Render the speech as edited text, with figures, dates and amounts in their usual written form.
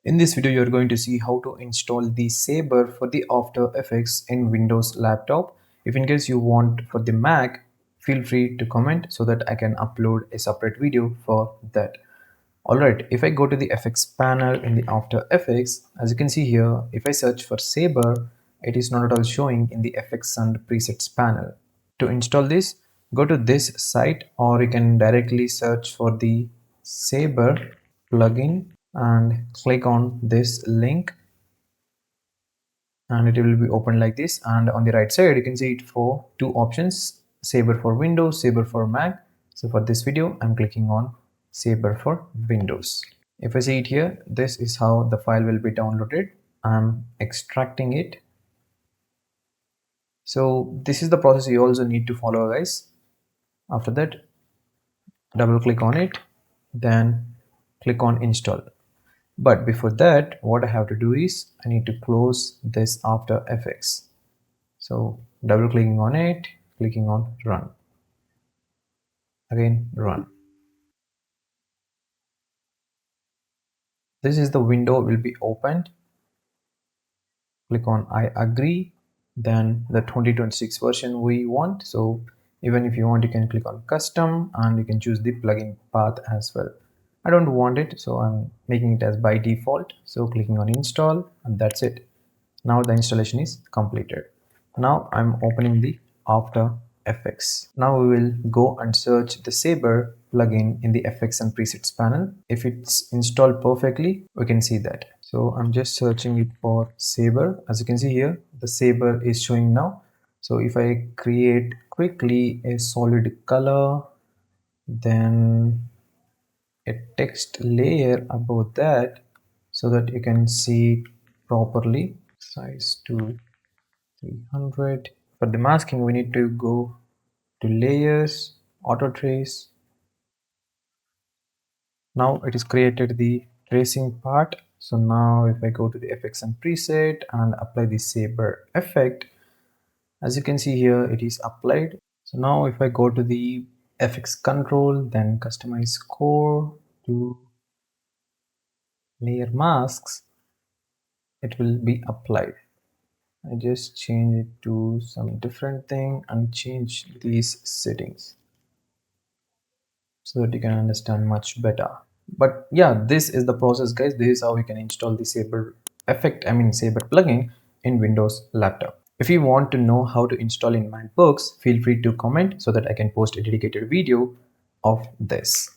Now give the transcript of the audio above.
In this video, you're going to see how to install the Saber for the After Effects in Windows laptop. If in case you want for the Mac, feel free to comment so that I can upload a separate video for that. Alright, if I go to the FX panel in the After Effects, as you can see here, if I search for Saber, it is not at all showing in the Effects and Presets panel. To install this, go to this site or you can directly search for the Saber plugin and click on this link and it will be open like this. And on the right side you can see it for two options: Saber for Windows, Saber for Mac. So for this video I'm clicking on Saber for Windows. If I see it here, this is how the file will be downloaded. I'm extracting it. So this is the process you also need to follow, guys. After that, double click on it, then click on install. But before that, what I have to do is I need to close this After Effects. So double clicking on it, clicking on run, again run. This is the window will be opened. Click on I agree, then the 2026 version we want. So even if you want, you can click on custom and you can choose the plugin path as well. I don't want it, so I'm making it as by default. So clicking on install, and that's it. Now the installation is completed. Now I'm opening the After Effects. Now we will go and search the Saber plugin in the Effects and Presets panel. If it's installed perfectly, we can see that. So I'm just searching it for Saber. As you can see here, the Saber is showing now. So if I create quickly a solid color, then a text layer above that so that you can see it properly. Size to 300. For the masking, we need to go to layers, auto trace. Now it is created the tracing part. So now if I go to the effects and preset and apply the Saber effect, as you can see here, it is applied. So now if I go to the FX control, then customize core to layer masks, it will be applied. I just change it to some different thing and change these settings so that you can understand much better. But yeah, this is the process, guys. This is how you can install the Saber plugin in Windows laptop. If you want to know how to install in MacBooks, feel free to comment so that I can post a dedicated video of this.